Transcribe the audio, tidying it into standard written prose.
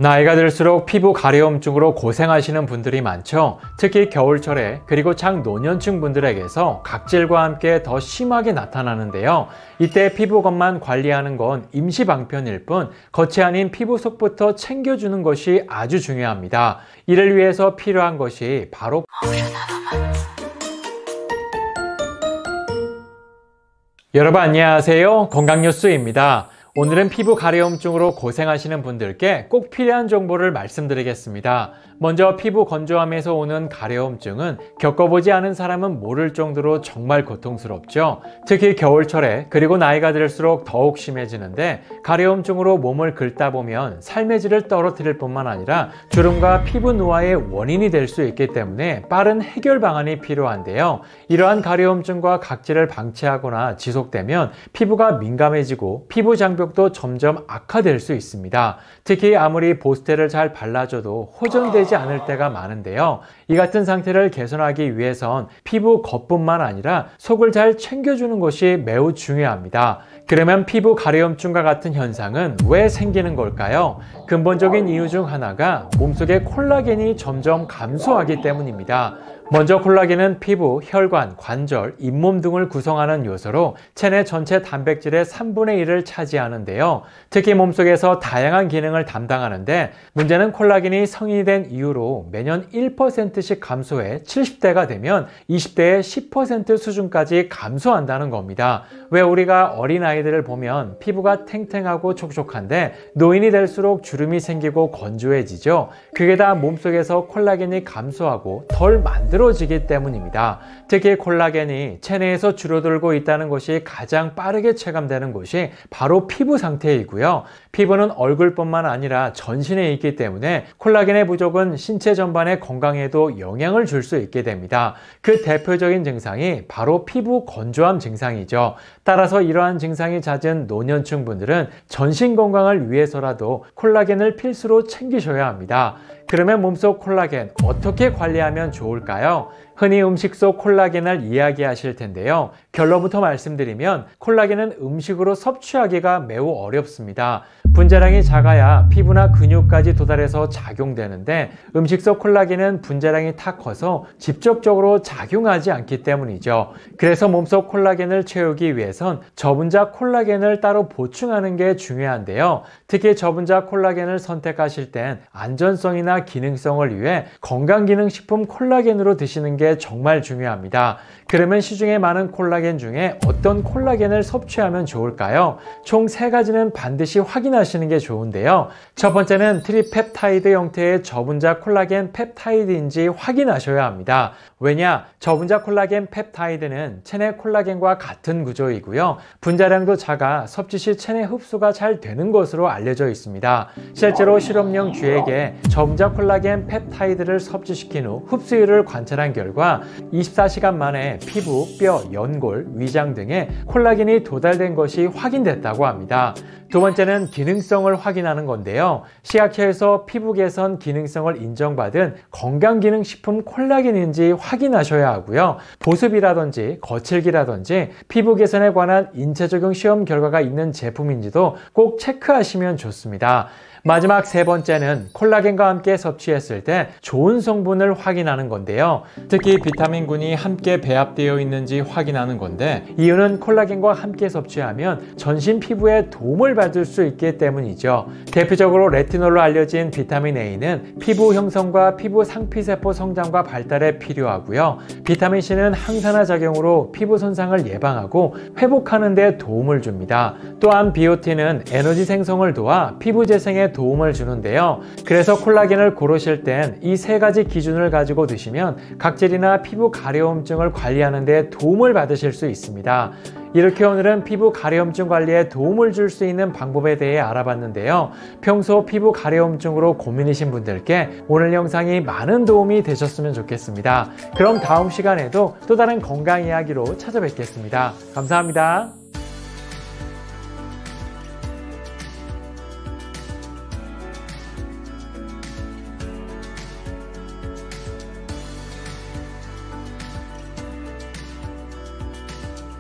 나이가 들수록 피부 가려움증으로 고생하시는 분들이 많죠. 특히 겨울철에 그리고 장노년층 분들에게서 각질과 함께 더 심하게 나타나는데요. 이때 피부건만 관리하는 건 임시방편일 뿐 겉이 아닌 피부 속부터 챙겨주는 것이 아주 중요합니다. 이를 위해서 필요한 것이 바로 여러분 안녕하세요. 건강뉴스입니다. 오늘은 피부 가려움증으로 고생하시는 분들께 꼭 필요한 정보를 말씀드리겠습니다. 먼저 피부 건조함에서 오는 가려움증은 겪어보지 않은 사람은 모를 정도로 정말 고통스럽죠. 특히 겨울철에 그리고 나이가 들수록 더욱 심해지는데 가려움증으로 몸을 긁다 보면 삶의 질을 떨어뜨릴 뿐만 아니라 주름과 피부 노화의 원인이 될 수 있기 때문에 빠른 해결 방안이 필요한데요. 이러한 가려움증과 각질을 방치하거나 지속되면 피부가 민감해지고 피부 장벽도 점점 악화될 수 있습니다. 특히 아무리 보습제를 잘 발라줘도 호전되지 않을 때가 많은데요. 이 같은 상태를 개선하기 위해선 피부 겉뿐만 아니라 속을 잘 챙겨주는 것이 매우 중요합니다. 그러면 피부 가려움증과 같은 현상은 왜 생기는 걸까요? 근본적인 이유 중 하나가 몸속의 콜라겐이 점점 감소하기 때문입니다. 먼저 콜라겐은 피부, 혈관, 관절, 잇몸 등을 구성하는 요소로 체내 전체 단백질의 3분의 1을 차지하는데요. 특히 몸속에서 다양한 기능을 담당하는데 문제는 콜라겐이 성인이 된 이후로 매년 1%씩 감소해 70대가 되면 20대의 10% 수준까지 감소한다는 겁니다. 왜 우리가 어린아이들을 보면 피부가 탱탱하고 촉촉한데 노인이 될수록 주름이 생기고 건조해지죠? 그게 다 몸속에서 콜라겐이 감소하고 덜 만들어지기 때문입니다. 특히 콜라겐이 체내에서 줄어들고 있다는 것이 가장 빠르게 체감되는 것이 바로 피부 상태이고요. 피부는 얼굴뿐만 아니라 전신에 있기 때문에 콜라겐의 부족은 신체 전반의 건강에도 영향을 줄 수 있게 됩니다. 그 대표적인 증상이 바로 피부 건조함 증상이죠. 따라서 이러한 증상이 잦은 노년층 분들은 전신 건강을 위해서라도 콜라겐을 필수로 챙기셔야 합니다. 그러면 몸속 콜라겐 어떻게 관리하면 좋을까요? 흔히 음식 속 콜라겐을 이야기하실 텐데요. 결론부터 말씀드리면 콜라겐은 음식으로 섭취하기가 매우 어렵습니다. 분자량이 작아야 피부나 근육까지 도달해서 작용되는데 음식 속 콜라겐은 분자량이 다 커서 직접적으로 작용하지 않기 때문이죠. 그래서 몸속 콜라겐을 채우기 위해선 저분자 콜라겐을 따로 보충하는 게 중요한데요. 특히 저분자 콜라겐을 선택하실 땐 안전성이나 기능성을 위해 건강기능식품 콜라겐으로 드시는 게 정말 중요합니다. 그러면 시중에 많은 콜라겐 중에 어떤 콜라겐을 섭취하면 좋을까요? 총 3가지는 반드시 확인하시는 게 좋은데요. 첫 번째는 트리펩타이드 형태의 저분자 콜라겐 펩타이드인지 확인하셔야 합니다. 왜냐? 저분자 콜라겐 펩타이드는 체내 콜라겐과 같은 구조이고요. 분자량도 작아 섭취 시 체내 흡수가 잘 되는 것으로 알려져 있습니다. 실제로 실험용 쥐에게 저분자 콜라겐 펩타이드를 섭취시킨 후 흡수율을 관찰한 결과 24시간 만에 피부, 뼈, 연골, 위장 등에 콜라겐이 도달된 것이 확인됐다고 합니다. 두 번째는 기능성을 확인하는 건데요. 식약처에서 피부 개선 기능성을 인정받은 건강기능식품 콜라겐인지 확인하셔야 하고요. 보습이라든지 거칠기라든지 피부 개선에 관한 인체적용 시험 결과가 있는 제품인지도 꼭 체크하시면 좋습니다. 마지막 3번째는 콜라겐과 함께 섭취했을 때 좋은 성분을 확인하는 건데요. 특히 비타민군이 함께 배합되어 있는지 확인하는 건데 이유는 콜라겐과 함께 섭취하면 전신 피부에 도움을 받을 수 있기 때문이죠. 대표적으로 레티놀로 알려진 비타민 A는 피부 형성과 피부 상피세포 성장과 발달에 필요하고요. 비타민 C는 항산화 작용으로 피부 손상을 예방하고 회복하는 데 도움을 줍니다. 또한 비오틴은 에너지 생성을 도와 피부 재생에 도움을 주는데요. 그래서 콜라겐을 고르실 땐 이 3가지 기준을 가지고 드시면 각질이나 피부 가려움증을 관리하는 데 도움을 받으실 수 있습니다. 이렇게 오늘은 피부 가려움증 관리에 도움을 줄 수 있는 방법에 대해 알아봤는데요. 평소 피부 가려움증으로 고민이신 분들께 오늘 영상이 많은 도움이 되셨으면 좋겠습니다. 그럼 다음 시간에도 또 다른 건강 이야기로 찾아뵙겠습니다. 감사합니다.